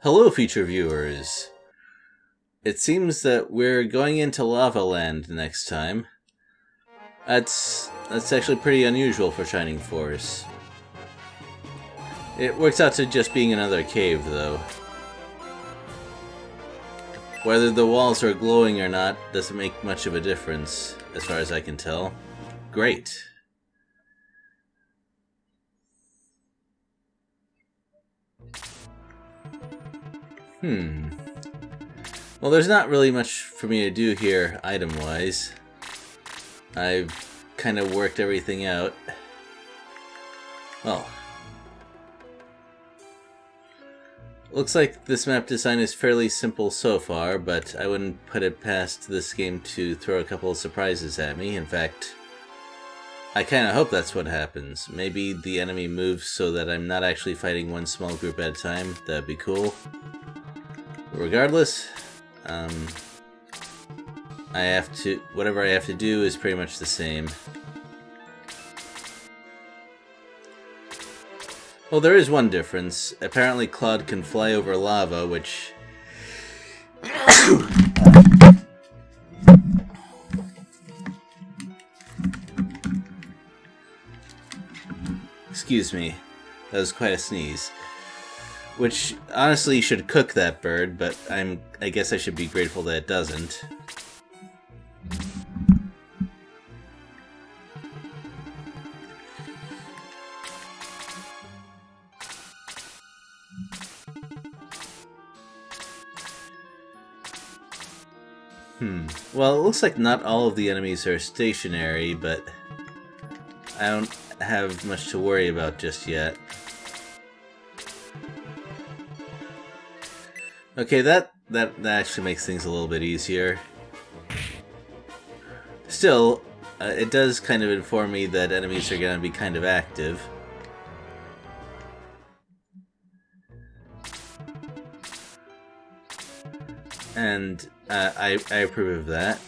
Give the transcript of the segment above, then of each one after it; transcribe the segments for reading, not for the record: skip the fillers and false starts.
Hello, future viewers. It seems that we're going into Lava Land next time. That's actually pretty unusual for Shining Force. It works out to just being another cave, though. Whether the walls are glowing or not doesn't make much of a difference, as far as I can tell. Great. Well, there's not really much for me to do here, item-wise. I've kind of worked everything out. Well, looks like this map design is fairly simple so far, but I wouldn't put it past this game to throw a couple of surprises at me. In fact, I kind of hope that's what happens. Maybe the enemy moves so that I'm not actually fighting one small group at a time. That'd be cool. Regardless, whatever I have to do is pretty much the same. Well, there is one difference. Apparently Claude can fly over lava, which... Excuse me. That was quite a sneeze. Which, honestly, should cook that bird, but I guess I should be grateful that it doesn't. Well, it looks like not all of the enemies are stationary, but I don't have much to worry about just yet. Okay, that actually makes things a little bit easier. Still, it does kind of inform me that enemies are going to be kind of active. And I approve of that.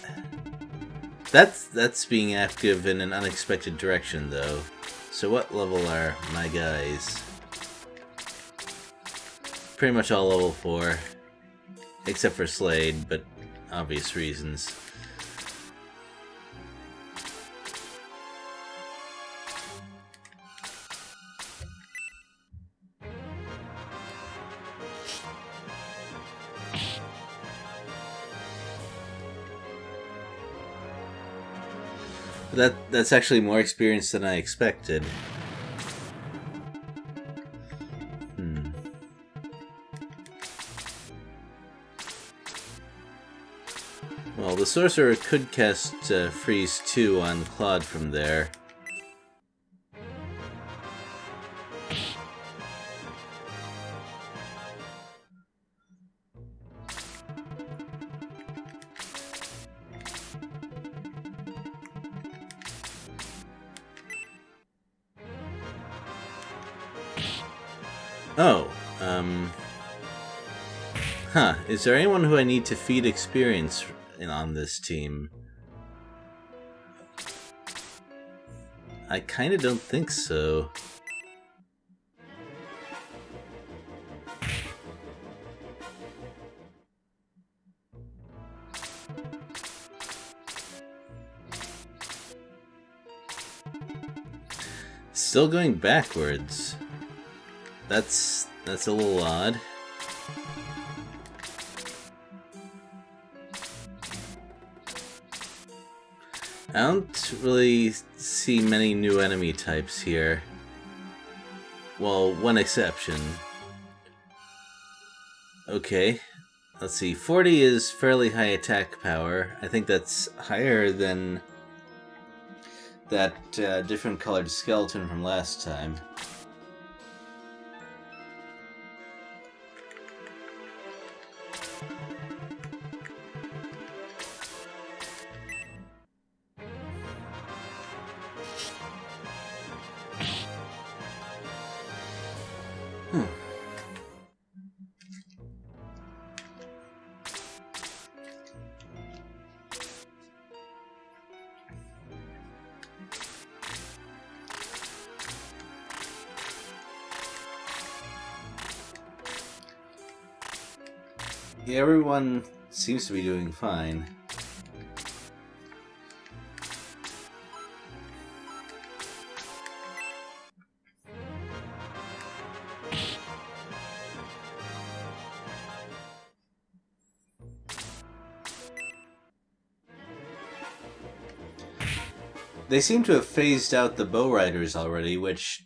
That's being active in an unexpected direction, though. So what level are my guys? Pretty much all level 4. Except for Slade, but obvious reasons. That's actually more experience than I expected. Well, the Sorcerer could cast Freeze 2 on Claude from there. Oh, is there anyone who I need to feed experience on this team? I kinda don't think so. Still going backwards. That's a little odd. I don't really see many new enemy types here. Well, one exception. Okay, let's see. 40 is fairly high attack power. I think that's higher than that different colored skeleton from last time. Yeah, everyone seems to be doing fine. They seem to have phased out the bow riders already, which...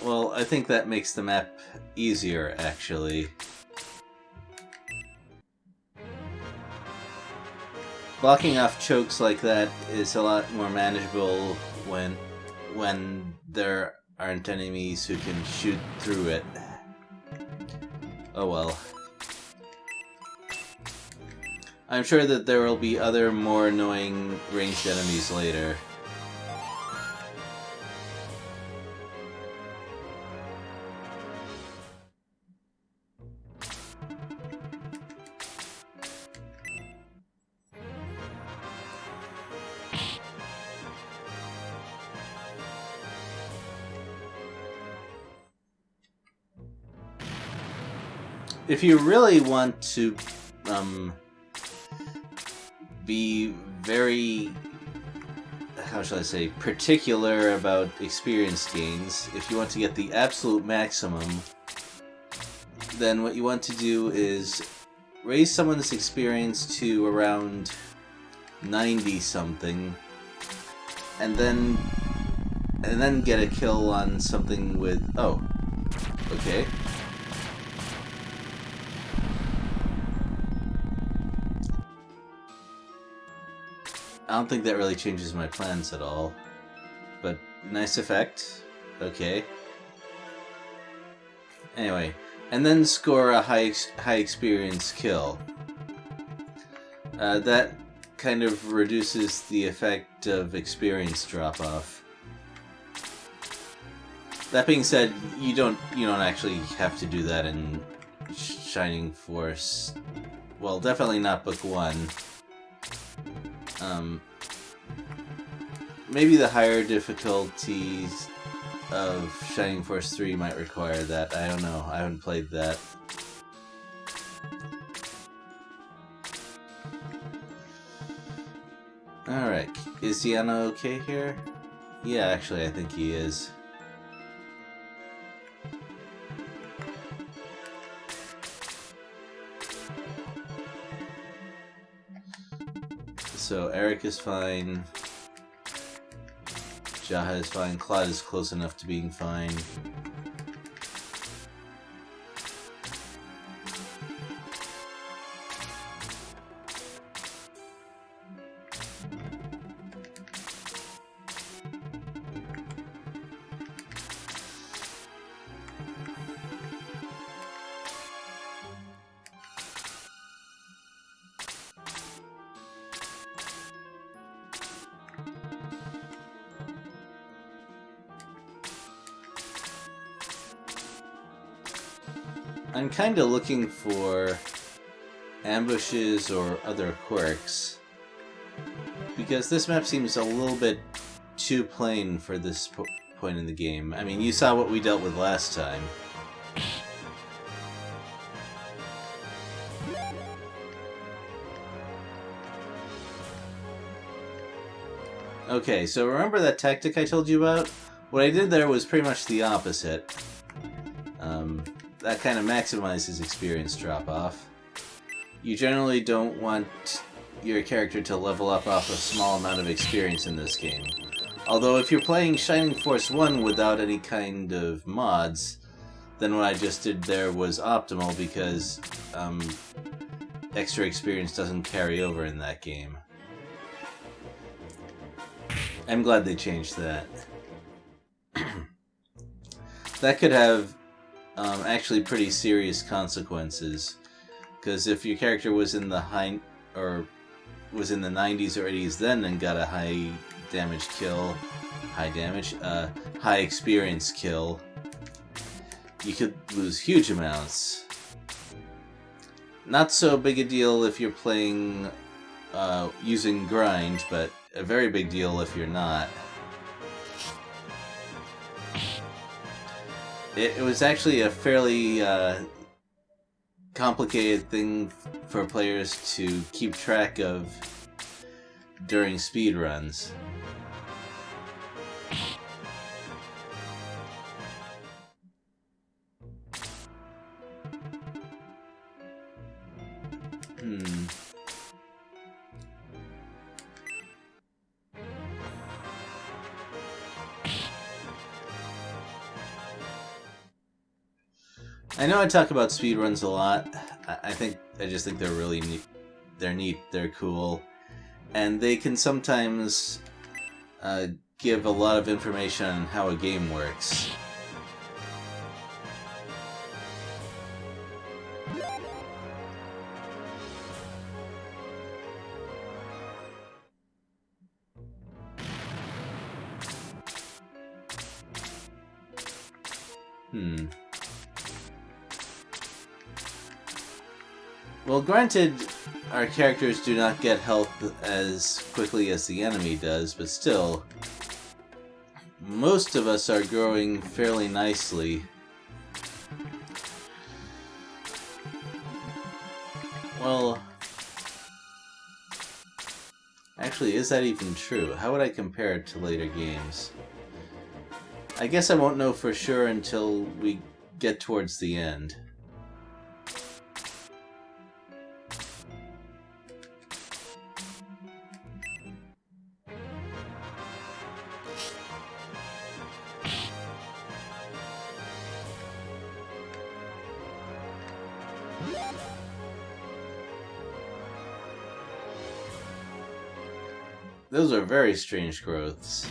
well, I think that makes the map easier, actually. Blocking off chokes like that is a lot more manageable when there aren't enemies who can shoot through it. Oh well. I'm sure that there will be other more annoying ranged enemies later. If you really want to be very, how shall I say, particular about experience gains, if you want to get the absolute maximum, then what you want to do is raise someone's experience to around 90 something, and then get a kill on something with... oh, okay. I don't think that really changes my plans at all. But nice effect. Okay. Anyway, and then score a high experience kill. That kind of reduces the effect of experience drop off. That being said, you don't actually have to do that in Shining Force. Well, definitely not Book 1. Maybe the higher difficulties of Shining Force 3 might require that. I don't know. I haven't played that. Alright. Is Deanna okay here? Yeah, actually, I think he is. So Eric is fine. Jaha is fine. Claude is close enough to being fine. I'm kind of looking for ambushes or other quirks, because this map seems a little bit too plain for this point in the game. I mean, you saw what we dealt with last time. Okay, so remember that tactic I told you about? What I did there was pretty much the opposite. That kind of maximizes experience drop-off. You generally don't want your character to level up off a small amount of experience in this game. Although if you're playing Shining Force 1 without any kind of mods, then what I just did there was optimal, because extra experience doesn't carry over in that game. I'm glad they changed that. That could have actually pretty serious consequences, because if your character was in the high, or was in the 90s or 80s then and got a high damage kill, high experience kill, you could lose huge amounts. Not so big a deal if you're playing using grind, but a very big deal if you're not. It was actually a fairly complicated thing for players to keep track of during speedruns. I know I talk about speedruns a lot. I just think they're really neat. They're neat, they're cool, and they can sometimes give a lot of information on how a game works. Well, granted, our characters do not get health as quickly as the enemy does, but still, most of us are growing fairly nicely. Well, actually, is that even true? How would I compare it to later games? I guess I won't know for sure until we get towards the end. Those are very strange growths.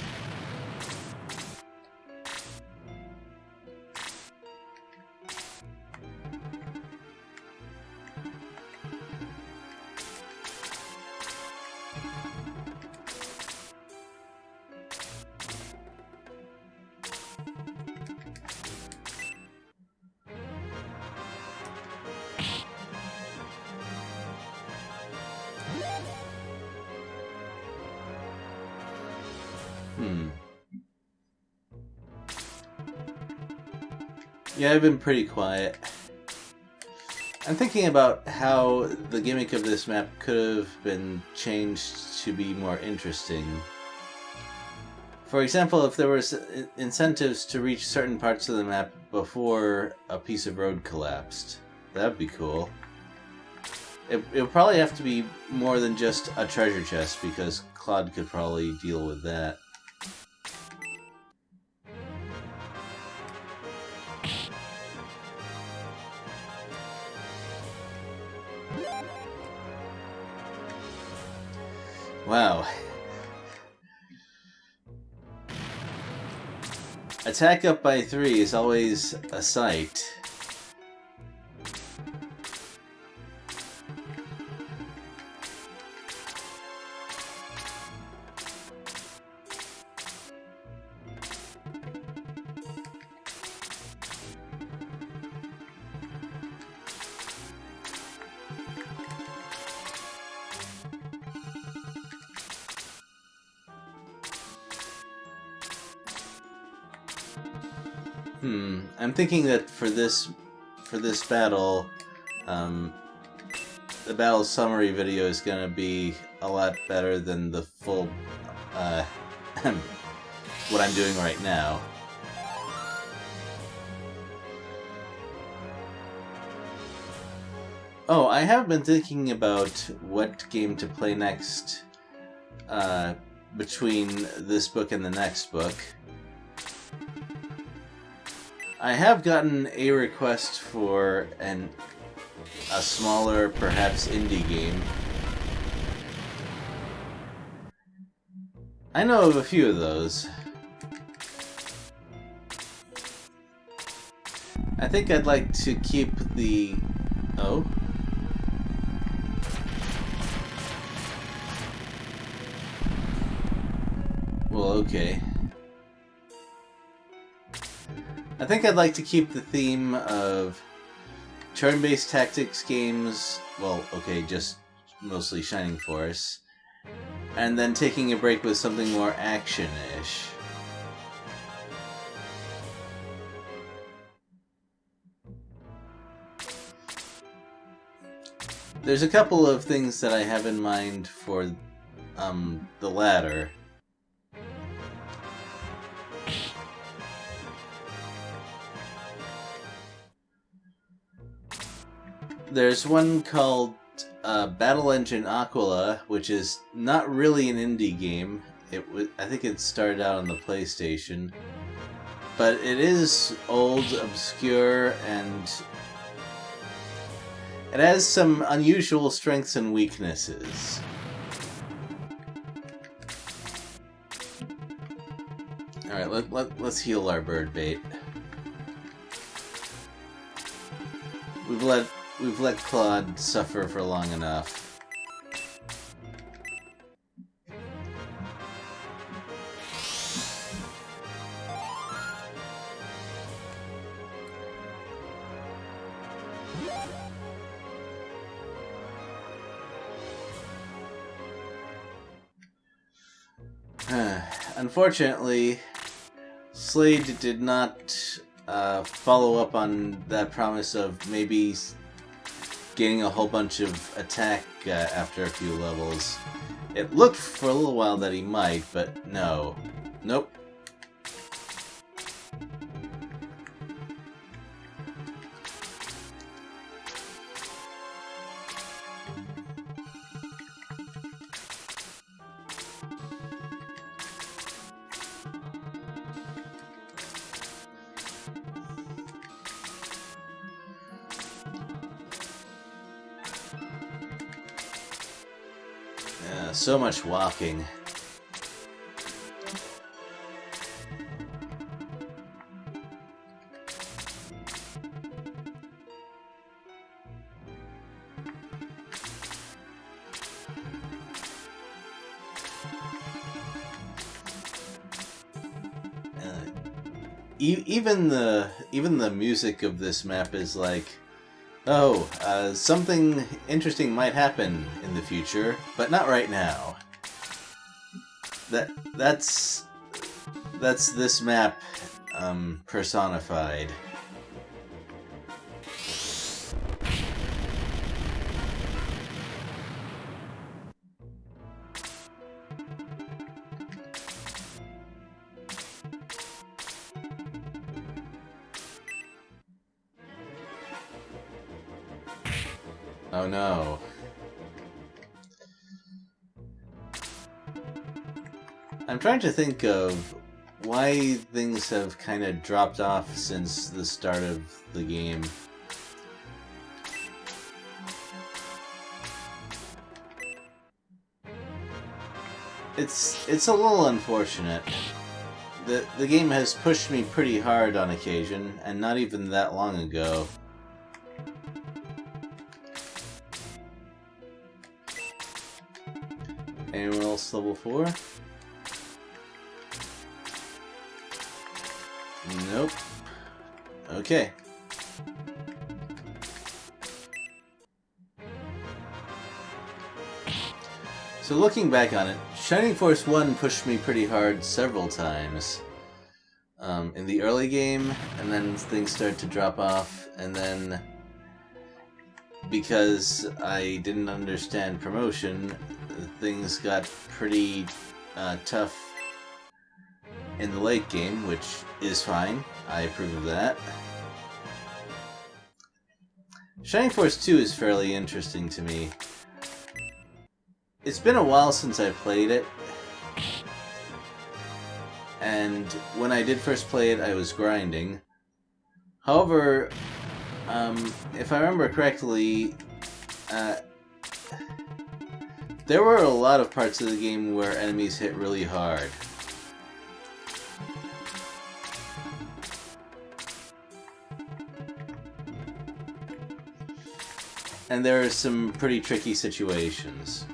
Yeah, I've been pretty quiet. I'm thinking about how the gimmick of this map could have been changed to be more interesting. For example, if there was incentives to reach certain parts of the map before a piece of road collapsed. That'd be cool. It would probably have to be more than just a treasure chest, because Claude could probably deal with that. Wow. Attack up by 3 is always a sight. I'm thinking that for this battle, the battle summary video is gonna be a lot better than the full, what I'm doing right now. Oh, I have been thinking about what game to play next, between this book and the next book. I have gotten a request for a smaller, perhaps indie game. I know of a few of those. I think I'd like to keep the... Oh? Well, okay. I think I'd like to keep the theme of turn-based tactics games, well, okay, just mostly Shining Force, and then taking a break with something more action-ish. There's a couple of things that I have in mind for the ladder. There's one called Battle Engine Aquila, which is not really an indie game. I think it started out on the PlayStation, but it is old, obscure, and it has some unusual strengths and weaknesses. Alright, let's heal our bird bait. We've let Claude suffer for long enough. Unfortunately, Slade did not follow up on that promise of maybe gaining a whole bunch of attack after a few levels. It looked for a little while that he might, but no. Nope. So much walking. Even the music of this map is like, oh, something interesting might happen in the future, but not right now. That's this map personified. Oh no. I'm trying to think of why things have kind of dropped off since the start of the game. It's a little unfortunate. The game has pushed me pretty hard on occasion, and not even that long ago. Anyone else level 4? Nope. Okay. So looking back on it, Shining Force 1 pushed me pretty hard several times. In the early game, and then things started to drop off, and then because I didn't understand promotion, things got pretty tough in the late game, which is fine. I approve of that. Shining Force 2 is fairly interesting to me. It's been a while since I played it, and when I did first play it, I was grinding. However, if I remember correctly, there were a lot of parts of the game where enemies hit really hard. And there are some pretty tricky situations.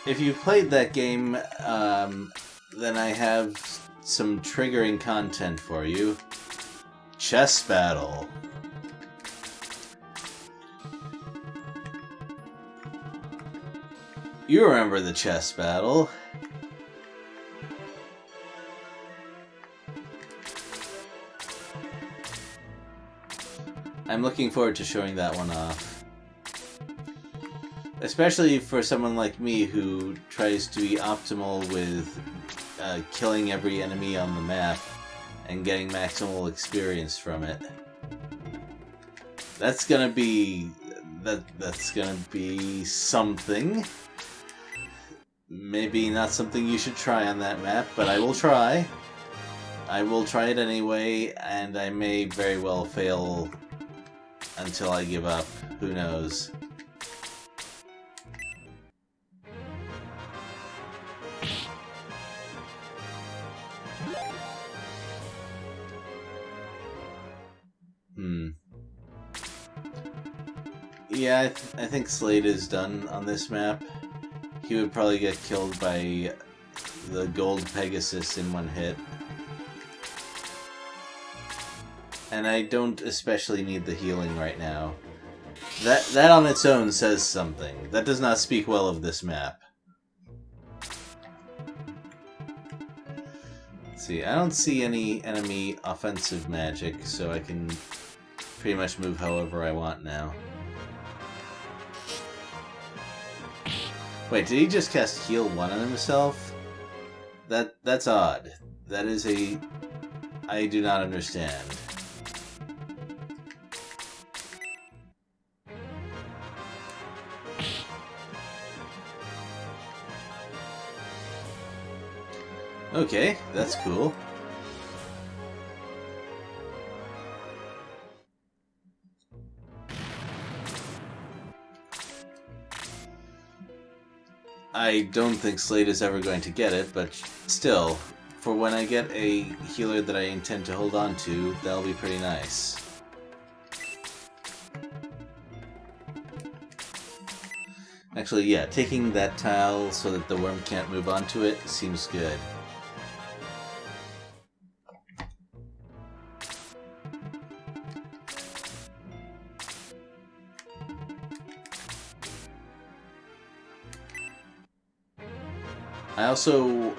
If you played that game, then I have some triggering content for you. Chess battle. You remember the chess battle. I'm looking forward to showing that one off. Especially for someone like me who tries to be optimal with killing every enemy on the map and getting maximal experience from it. That's gonna be... That's gonna be something. Maybe not something you should try on that map, but I will try. I will try it anyway, and I may very well fail until I give up. Who knows? Yeah, I think Slade is done on this map. He would probably get killed by the Gold Pegasus in one hit. And I don't especially need the healing right now. That on its own says something. That does not speak well of this map. Let's see, I don't see any enemy offensive magic, so I can pretty much move however I want now. Wait, did he just cast Heal 1 on himself? That's odd. That is a... I do not understand. Okay, that's cool. I don't think Slade is ever going to get it, but still, for when I get a healer that I intend to hold on to, that'll be pretty nice. Actually, yeah, taking that tile so that the worm can't move onto it seems good. I also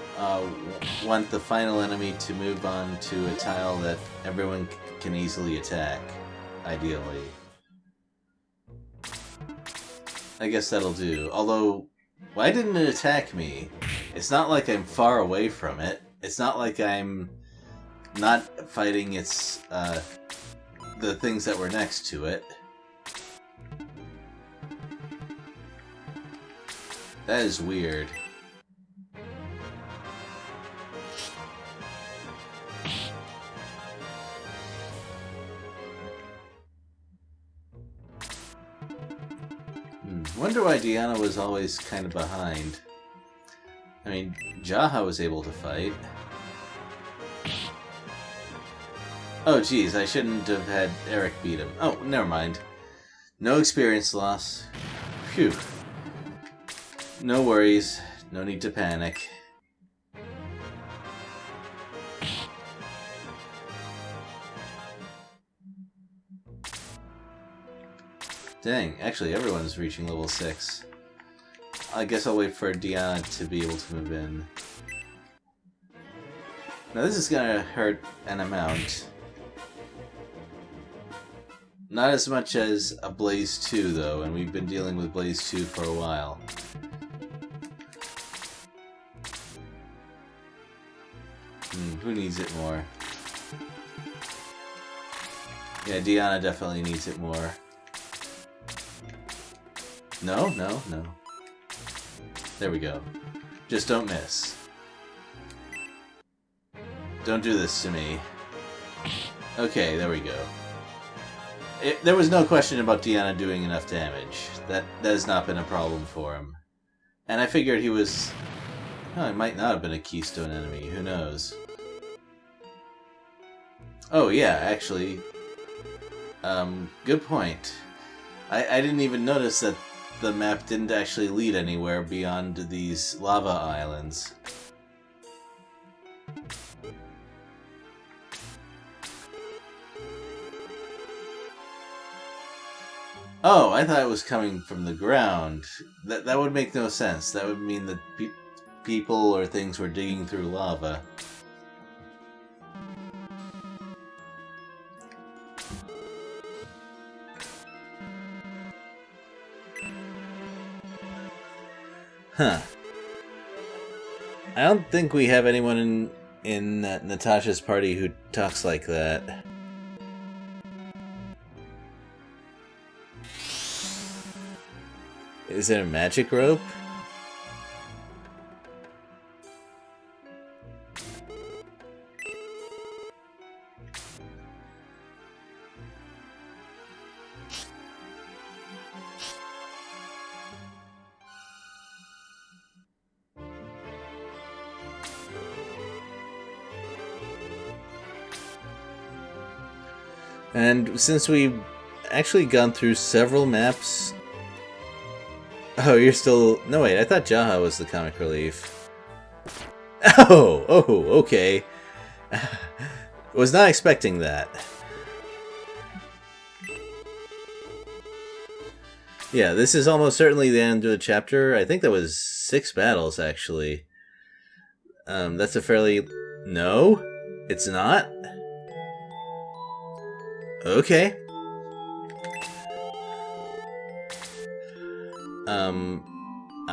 want the final enemy to move on to a tile that everyone can easily attack, ideally. I guess that'll do. Although, why didn't it attack me? It's not like I'm far away from it. It's not like I'm not fighting its, the things that were next to it. That is weird. Wonder why Diana was always kind of behind. I mean, Jaha was able to fight. Oh geez, I shouldn't have had Eric beat him. Oh, never mind. No experience loss. Phew. No worries. No need to panic. Dang, actually everyone's reaching level 6. I guess I'll wait for Diana to be able to move in. Now this is gonna hurt an amount. Not as much as a Blaze 2 though, and we've been dealing with Blaze 2 for a while. Who needs it more? Yeah, Diana definitely needs it more. No, no, no. There we go. Just don't miss. Don't do this to me. Okay, there we go. There was no question about Diana doing enough damage. That has not been a problem for him. And I figured he was... Oh, he might not have been a Keystone enemy. Who knows? Oh, yeah, actually. Good point. I didn't even notice that the map didn't actually lead anywhere beyond these lava islands. Oh, I thought it was coming from the ground. That would make no sense. That would mean that people or things were digging through lava. Huh. I don't think we have anyone in Natasha's party who talks like that. Is it a magic rope? And since we've actually gone through several maps... Oh, you're still... No, wait, I thought Jaha was the comic relief. Oh, okay. Was not expecting that. Yeah, this is almost certainly the end of the chapter. I think that was 6 battles, actually. That's a fairly... No? It's not? Okay.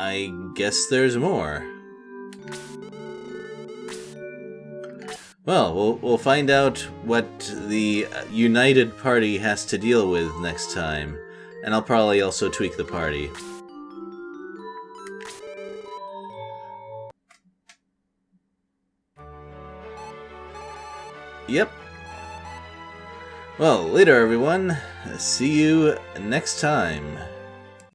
I guess there's more. Well, we'll find out what the United Party has to deal with next time. And I'll probably also tweak the party. Yep. Well, later everyone. See you next time.